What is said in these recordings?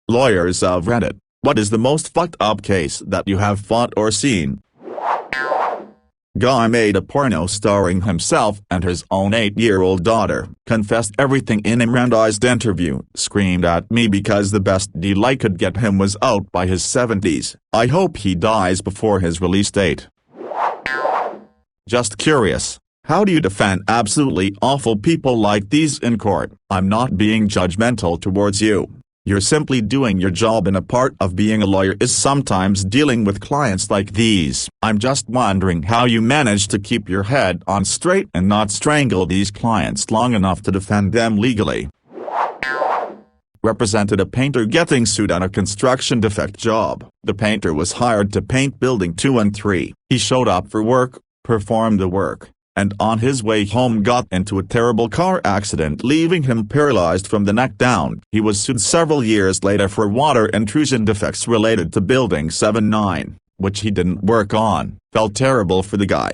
Lawyers of Reddit, what is the most fucked up case that you have fought or seen? Guy made a porno starring himself and his own 8-year-old daughter, confessed everything in a randomized interview, screamed at me because the best deal I could get him was out by his 70s. I hope he dies before his release date. Just curious, how do you defend absolutely awful people like these in court? I'm not being judgmental towards you. You're simply doing your job, and a part of being a lawyer is sometimes dealing with clients like these. I'm just wondering how you manage to keep your head on straight and not strangle these clients long enough to defend them legally. Represented a painter getting sued on a construction defect job. The painter was hired to paint building 2 and 3. He showed up for work, performed the work, and on his way home got into a terrible car accident, leaving him paralyzed from the neck down. He was sued several years later for water intrusion defects related to building 7-9, which he didn't work on. Felt terrible for the guy.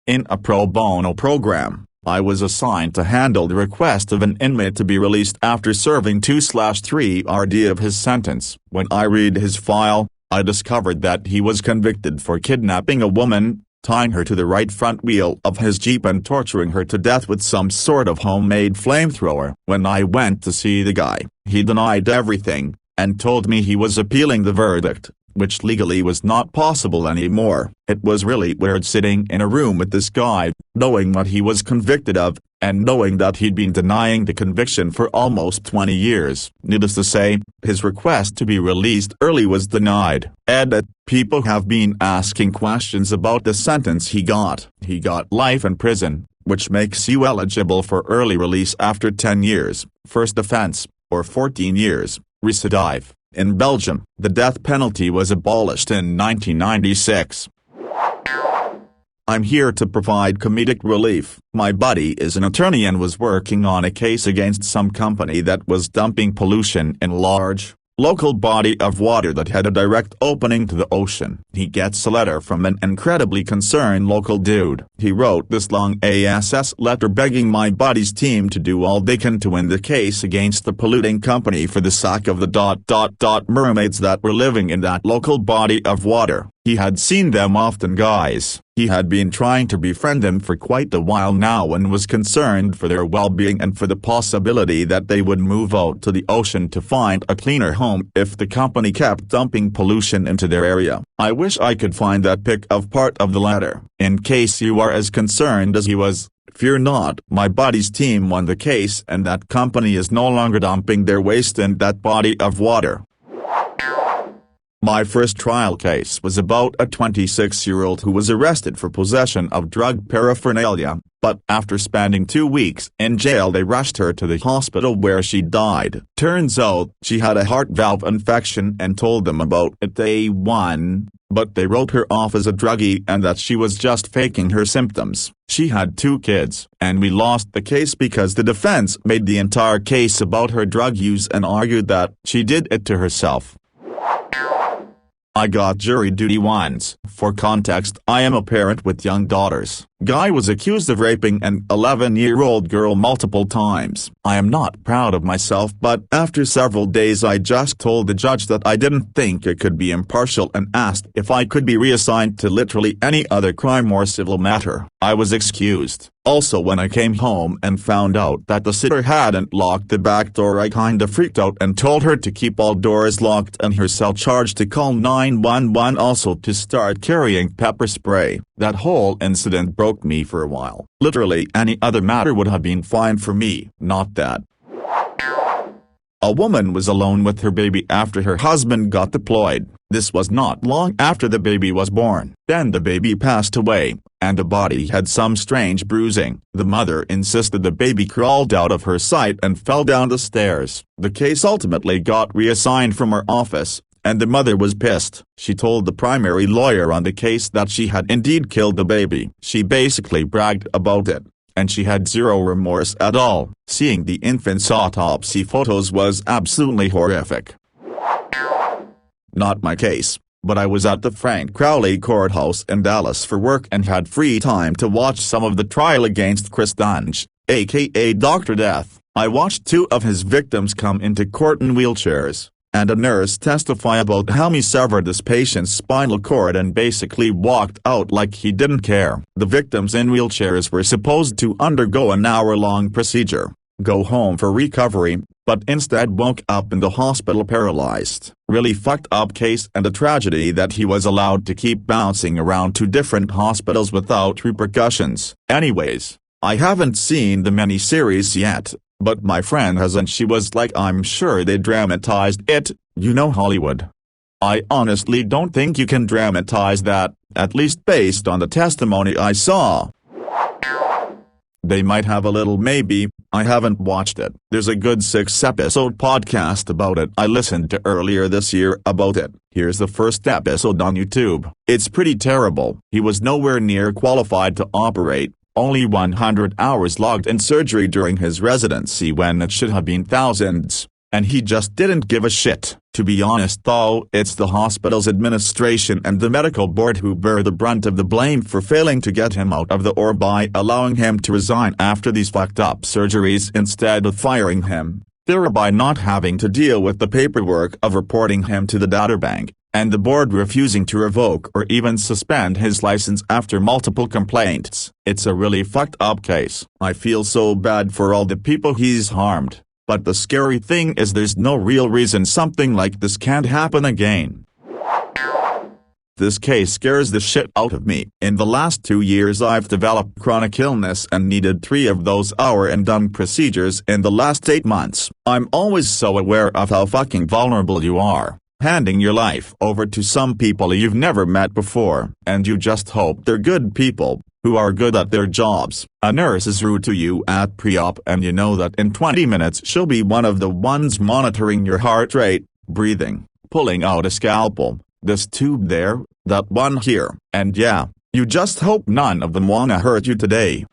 In a pro bono program, I was assigned to handle the request of an inmate to be released after serving 2/3 RD of his sentence. When I read his file, I discovered that he was convicted for kidnapping a woman, tying her to the right front wheel of his Jeep and torturing her to death with some sort of homemade flamethrower. When I went to see the guy, he denied everything, and told me he was appealing the verdict, which legally was not possible anymore. It was really weird sitting in a room with this guy, knowing what he was convicted of, and knowing that he'd been denying the conviction for almost 20 years. Needless to say, his request to be released early was denied. Edit: people have been asking questions about the sentence he got. He got life in prison, which makes you eligible for early release after 10 years, first offense, or 14 years, recidive. In Belgium, the death penalty was abolished in 1996. I'm here to provide comedic relief. My buddy is an attorney and was working on a case against some company that was dumping pollution in large, local body of water that had a direct opening to the ocean. He gets a letter from an incredibly concerned local dude. He wrote this long ass letter begging my buddy's team to do all they can to win the case against the polluting company for the sake of the mermaids that were living in that local body of water. He had seen them often, guys. He had been trying to befriend them for quite a while now and was concerned for their well-being and for the possibility that they would move out to the ocean to find a cleaner home if the company kept dumping pollution into their area. I wish I could find that pic of part of the letter. In case you are as concerned as he was, fear not. My buddy's team won the case and that company is no longer dumping their waste in that body of water. My first trial case was about a 26-year-old who was arrested for possession of drug paraphernalia, but after spending 2 weeks in jail they rushed her to the hospital where she died. Turns out she had a heart valve infection and told them about it day one, but they wrote her off as a druggie and that she was just faking her symptoms. She had 2 kids, and we lost the case because the defense made the entire case about her drug use and argued that she did it to herself. I got jury duty once. For context, I am a parent with young daughters. Guy was accused of raping an 11-year-old girl multiple times. I am not proud of myself, but after several days I just told the judge that I didn't think it could be impartial and asked if I could be reassigned to literally any other crime or civil matter. I was excused. Also, when I came home and found out that the sitter hadn't locked the back door, I kinda freaked out and told her to keep all doors locked and her cell charged to call 911, also to start carrying pepper spray. That whole incident broke me for a while. Literally any other matter would have been fine for me, not that. A woman was alone with her baby after her husband got deployed. This was not long after the baby was born. Then the baby passed away, and the body had some strange bruising. The mother insisted the baby crawled out of her sight and fell down the stairs. The case ultimately got reassigned from her office, and the mother was pissed. She told the primary lawyer on the case that she had indeed killed the baby. She basically bragged about it, and she had zero remorse at all. Seeing the infant's autopsy photos was absolutely horrific. Not my case, but I was at the Frank Crowley Courthouse in Dallas for work and had free time to watch some of the trial against Chris Dunge, aka Dr. Death. I watched 2 of his victims come into court in wheelchairs, and a nurse testify about how he severed this patient's spinal cord and basically walked out like he didn't care. The victims in wheelchairs were supposed to undergo an hour-long procedure, go home for recovery, but instead woke up in the hospital paralyzed. Really fucked up case, and a tragedy that he was allowed to keep bouncing around to different hospitals without repercussions. Anyways, I haven't seen the mini-series yet, but my friend has, and she was like, I'm sure they dramatized it, you know, Hollywood. I honestly don't think you can dramatize that, at least based on the testimony I saw. They might have a little, maybe. I haven't watched it. There's a good 6-episode podcast about it I listened to earlier this year about it. Here's the first episode on YouTube. It's pretty terrible. He was nowhere near qualified to operate, only 100 hours logged in surgery during his residency when it should have been thousands. And he just didn't give a shit. To be honest though, it's the hospital's administration and the medical board who bear the brunt of the blame for failing to get him out of the OR by allowing him to resign after these fucked up surgeries instead of firing him, thereby not having to deal with the paperwork of reporting him to the databank, and the board refusing to revoke or even suspend his license after multiple complaints. It's a really fucked up case. I feel so bad for all the people he's harmed. But the scary thing is there's no real reason something like this can't happen again. This case scares the shit out of me. In the last 2 years I've developed chronic illness and needed 3 of those hour-and-done procedures in the last 8 months. I'm always so aware of how fucking vulnerable you are, handing your life over to some people you've never met before, and you just hope they're good people, who are good at their jobs. A nurse is rude to you at pre-op and you know that in 20 minutes she'll be one of the ones monitoring your heart rate, breathing, pulling out a scalpel, this tube there, that one here, and yeah, you just hope none of them wanna hurt you today.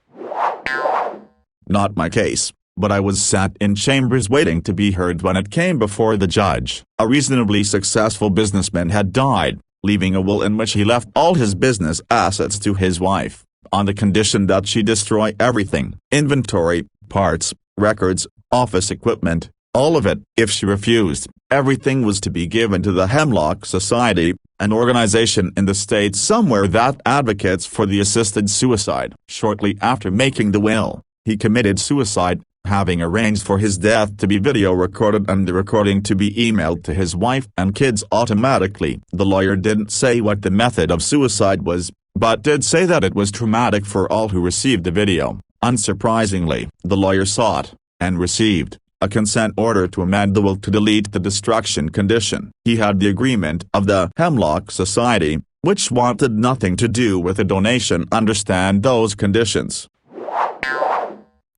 Not my case, but I was sat in chambers waiting to be heard when it came before the judge. A reasonably successful businessman had died, leaving a will in which he left all his business assets to his wife, on the condition that she destroy everything, inventory, parts, records, office equipment, all of it. If she refused, everything was to be given to the Hemlock Society, an organization in the States somewhere that advocates for the assisted suicide. Shortly after making the will, he committed suicide, having arranged for his death to be video recorded and the recording to be emailed to his wife and kids automatically. The lawyer didn't say what the method of suicide was, but did say that it was traumatic for all who received the video. Unsurprisingly, the lawyer sought, and received, a consent order to amend the will to delete the destruction condition. He had the agreement of the Hemlock Society, which wanted nothing to do with a donation. Understand those conditions.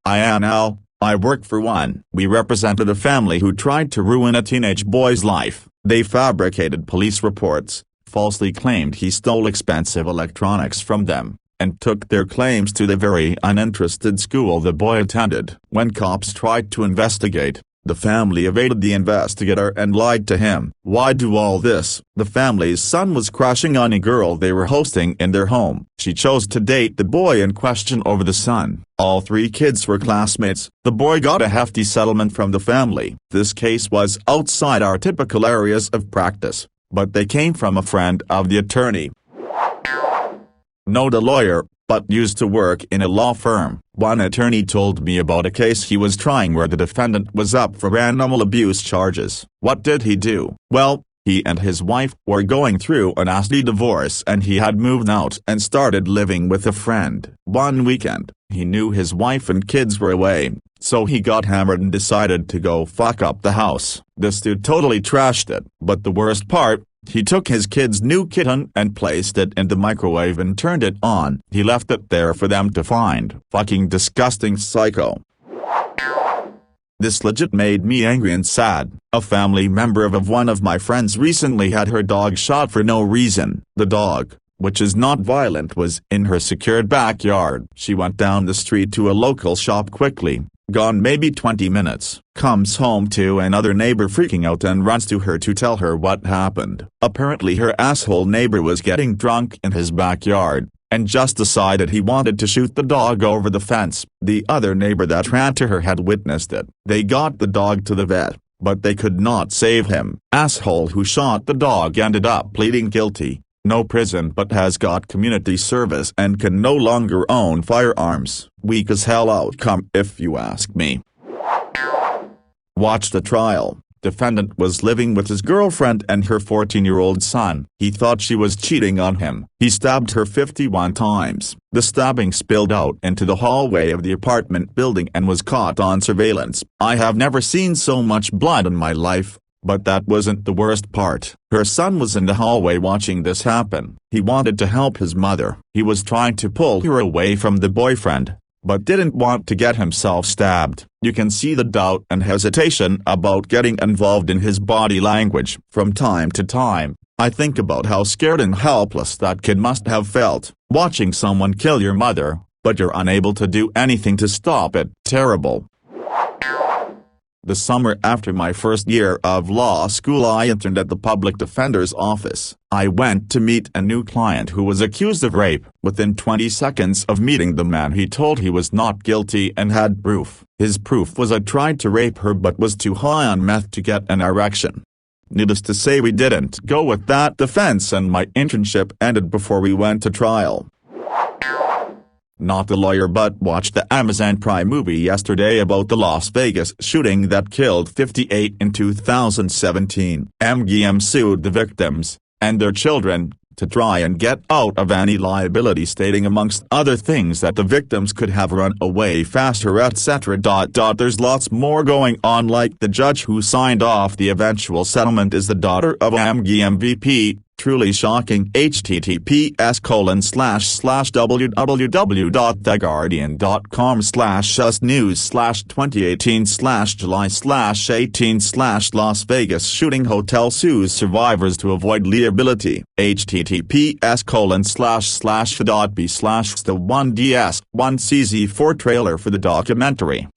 I work for one. We represented a family who tried to ruin a teenage boy's life. They fabricated police reports, falsely claimed he stole expensive electronics from them, and took their claims to the very uninterested school the boy attended. When cops tried to investigate, the family evaded the investigator and lied to him. Why do all this? The family's son was crushing on a girl they were hosting in their home. She chose to date the boy in question over the son. All 3 kids were classmates. The boy got a hefty settlement from the family. This case was outside our typical areas of practice, but they came from a friend of the attorney. Not a lawyer, but used to work in a law firm. One attorney told me about a case he was trying where the defendant was up for animal abuse charges. What did he do? Well, he and his wife were going through a nasty divorce and he had moved out and started living with a friend. One weekend, he knew his wife and kids were away, so he got hammered and decided to go fuck up the house. This dude totally trashed it. But the worst part, he took his kid's new kitten and placed it in the microwave and turned it on. He left it there for them to find. Fucking disgusting psycho. This legit made me angry and sad. A family member of one of my friends recently had her dog shot for no reason. The dog, which is not violent, was in her secured backyard. She went down the street to a local shop quickly, gone maybe 20 minutes, comes home to another neighbor freaking out and runs to her to tell her what happened. Apparently her asshole neighbor was getting drunk in his backyard, and just decided he wanted to shoot the dog over the fence. The other neighbor that ran to her had witnessed it. They got the dog to the vet, but they could not save him. Asshole who shot the dog ended up pleading guilty. No prison but has got community service and can no longer own firearms. Weak as hell outcome if you ask me. Watch the trial. Defendant was living with his girlfriend and her 14-year-old son. He thought she was cheating on him. He stabbed her 51 times. The stabbing spilled out into the hallway of the apartment building and was caught on surveillance. I have never seen so much blood in my life. But that wasn't the worst part. Her son was in the hallway watching this happen. He wanted to help his mother. He was trying to pull her away from the boyfriend, but didn't want to get himself stabbed. You can see the doubt and hesitation about getting involved in his body language. From time to time, I think about how scared and helpless that kid must have felt, watching someone kill your mother, but you're unable to do anything to stop it. Terrible. The summer after my first year of law school, I interned at the public defender's office. I went to meet a new client who was accused of rape. Within 20 seconds of meeting the man, he told he was not guilty and had proof. His proof was I tried to rape her but was too high on meth to get an erection. Needless to say, we didn't go with that defense and my internship ended before we went to trial. Not a lawyer, but watched the Amazon Prime movie yesterday about the Las Vegas shooting that killed 58 in 2017. MGM sued the victims, and their children, to try and get out of any liability, stating amongst other things that the victims could have run away faster, etc. There's lots more going on, like the judge who signed off the eventual settlement is the daughter of MGM VP. Truly shocking. https://www.theguardian.com/news/2018/July/18/Las Vegas shooting hotel sues survivors to avoid liability. https://b/the1ds1cz4 trailer for the documentary.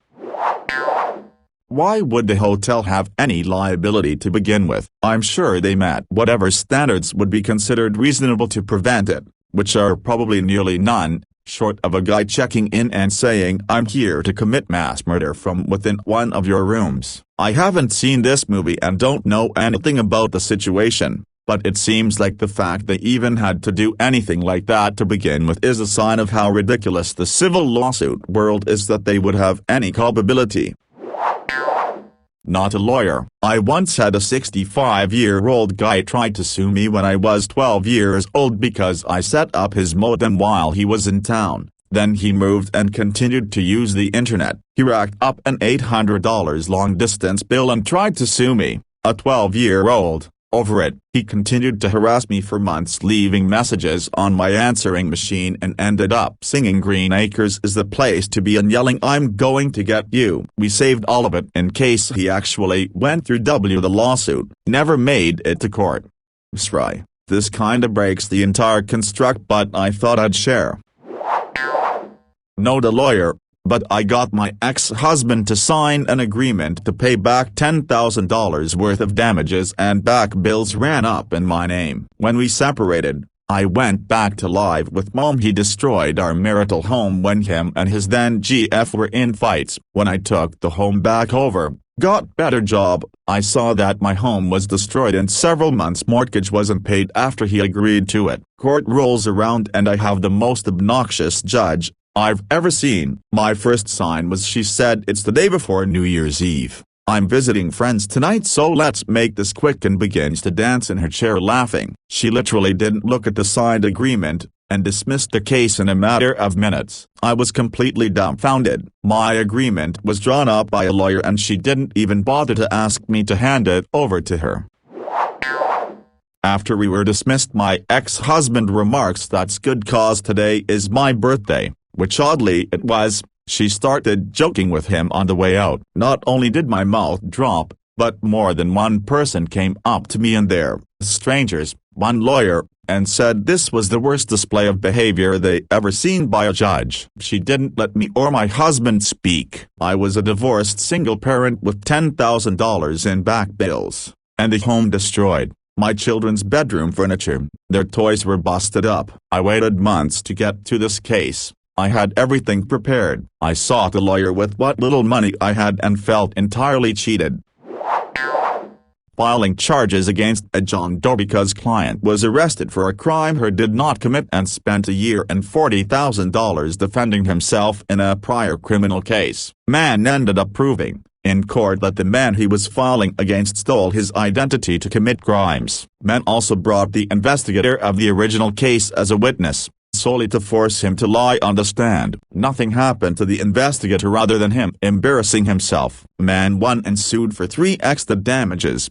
Why would the hotel have any liability to begin with? I'm sure they met whatever standards would be considered reasonable to prevent it, which are probably nearly none, short of a guy checking in and saying, "I'm here to commit mass murder," from within one of your rooms. I haven't seen this movie and don't know anything about the situation, but it seems like the fact they even had to do anything like that to begin with is a sign of how ridiculous the civil lawsuit world is, that they would have any culpability. Not a lawyer. I once had a 65-year-old guy try to sue me when I was 12 years old because I set up his modem while he was in town. Then he moved and continued to use the internet. He racked up an $800 long-distance bill and tried to sue me, a 12-year-old, over it. He continued to harass me for months, leaving messages on my answering machine, and ended up singing "Green Acres is the place to be" and yelling, "I'm going to get you." We saved all of it in case he actually went through. The lawsuit never made it to court. Sorry, this kinda breaks the entire construct, but I thought I'd share. Not a lawyer, but I got my ex-husband to sign an agreement to pay back $10,000 worth of damages, and back bills ran up in my name. When we separated, I went back to live with Mom. He destroyed our marital home when him and his then GF were in fights. When I took the home back over, got better job, I saw that my home was destroyed and several months' mortgage wasn't paid after he agreed to it. Court rolls around and I have the most obnoxious judge I've ever seen. My first sign was she said, "It's the day before New Year's Eve. I'm visiting friends tonight, so let's make this quick," and begins to dance in her chair laughing. She literally didn't look at the signed agreement, and dismissed the case in a matter of minutes. I was completely dumbfounded. My agreement was drawn up by a lawyer and she didn't even bother to ask me to hand it over to her. After we were dismissed, my ex-husband remarks, "That's good, cause today is my birthday," which oddly it was. She started joking with him on the way out. Not only did my mouth drop, but more than one person came up to me, and they're strangers, one lawyer, and said this was the worst display of behavior they ever seen by a judge. She didn't let me or my husband speak. I was a divorced single parent with $10,000 in back bills, and the home destroyed. my children's bedroom furniture. Their toys were busted up. I waited months to get to this case. I had everything prepared. I sought a lawyer with what little money I had and felt entirely cheated. Filing charges against a John Doe because client was arrested for a crime he did not commit and spent a year and $40,000 defending himself in a prior criminal case. Man ended up proving in court that the man he was filing against stole his identity to commit crimes. Man also brought the investigator of the original case as a witness, solely to force him to lie on the stand. Nothing happened to the investigator other than him embarrassing himself. Man won and sued for 3x the damages.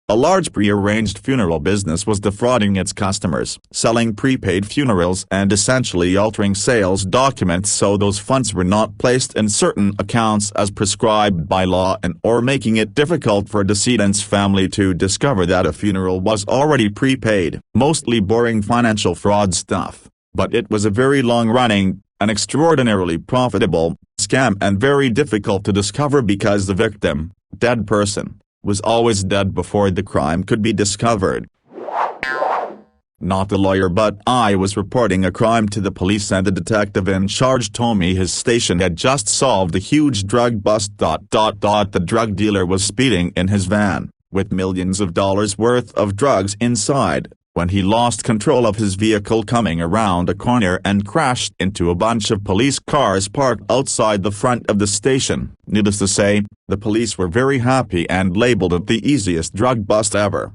A large pre-arranged funeral business was defrauding its customers, selling prepaid funerals and essentially altering sales documents so those funds were not placed in certain accounts as prescribed by law or making it difficult for a decedent's family to discover that a funeral was already prepaid. Mostly boring financial fraud stuff, but it was a very long-running, an extraordinarily profitable scam and very difficult to discover because the victim, dead person, was always dead before the crime could be discovered. Not a lawyer, but I was reporting a crime to the police and the detective in charge told me his station had just solved a huge drug bust. The drug dealer was speeding in his van, with millions of dollars worth of drugs inside, when he lost control of his vehicle coming around a corner and crashed into a bunch of police cars parked outside the front of the station. Needless to say, the police were very happy and labeled it the easiest drug bust ever.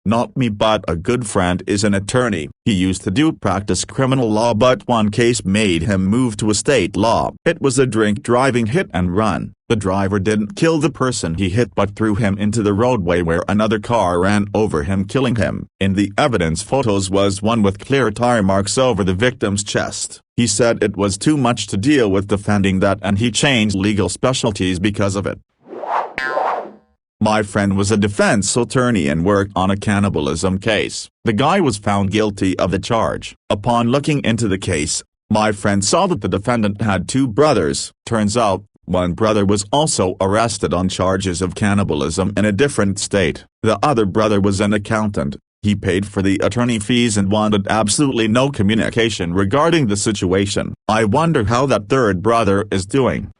Not me, but a good friend is an attorney. He used to practice criminal law, but one case made him move to a state law. It was a drink driving hit and run. The driver didn't kill the person he hit but threw him into the roadway where another car ran over him, killing him. In the evidence photos was one with clear tire marks over the victim's chest. He said it was too much to deal with defending that and he changed legal specialties because of it. My friend was a defense attorney and worked on a cannibalism case. The guy was found guilty of the charge. Upon looking into the case, my friend saw that the defendant had two brothers. Turns out, one brother was also arrested on charges of cannibalism in a different state. The other brother was an accountant. He paid for the attorney fees and wanted absolutely no communication regarding the situation. I wonder how that third brother is doing.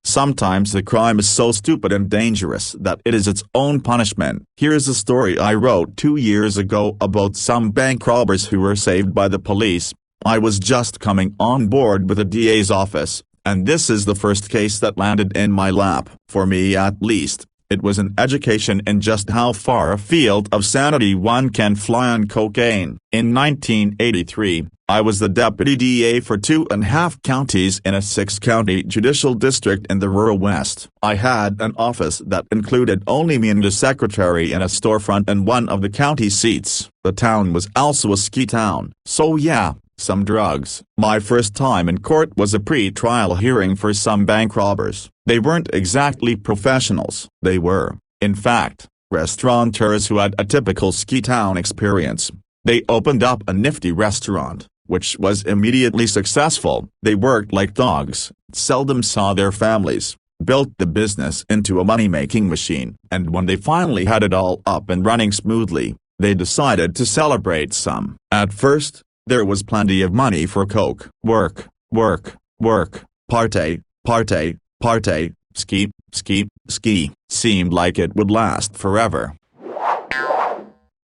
Sometimes the crime is so stupid and dangerous that it is its own punishment. Here's a story I wrote 2 years ago about some bank robbers who were saved by the police. I was just coming on board with the DA's office, and this is the first case that landed in my lap. For me at least, it was an education in just how far afield of sanity one can fly on cocaine. In 1983, I was the deputy DA for 2.5 counties in a 6-county judicial district in the rural West. I had an office that included only me and a secretary in a storefront in one of the county seats. The town was also a ski town. So yeah, some drugs. My first time in court was a pre-trial hearing for some bank robbers. They weren't exactly professionals. They were, in fact, restaurateurs who had a typical ski town experience. They opened up a nifty restaurant, which was immediately successful. They worked like dogs, seldom saw their families, built the business into a money-making machine, and when they finally had it all up and running smoothly, they decided to celebrate some. At first, there was plenty of money for coke. Work, work, work, party, party, party, ski, ski, ski. Seemed like it would last forever.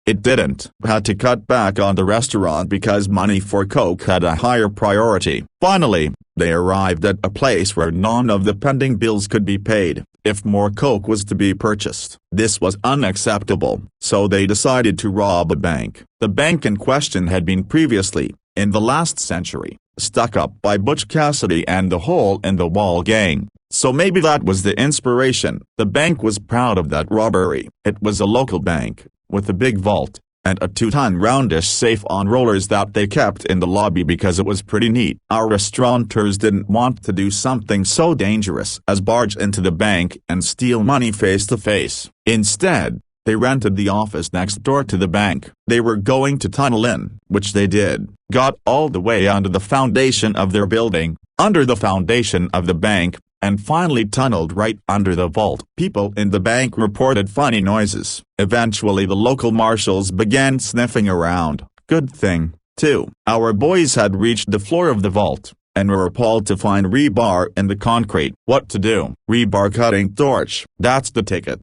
It didn't. Had to cut back on the restaurant because money for coke had a higher priority. Finally, they arrived at a place where none of the pending bills could be paid, if more coke was to be purchased. This was unacceptable, so they decided to rob a bank. The bank in question had been previously, in the last century, stuck up by Butch Cassidy and the Hole-in-the-Wall gang. So maybe that was the inspiration. The bank was proud of that robbery. It was a local bank, with a big vault, and a 2-ton roundish safe on rollers that they kept in the lobby because it was pretty neat. Our restaurateurs didn't want to do something so dangerous as barge into the bank and steal money face to face. Instead, they rented the office next door to the bank. They were going to tunnel in, which they did, got all the way under the foundation of their building, under the foundation of the bank, and finally tunneled right under the vault. People in the bank reported funny noises. Eventually the local marshals began sniffing around. Good thing, too, our boys had reached the floor of the vault, and were appalled to find rebar in the concrete. What to do? Rebar cutting torch. That's the ticket.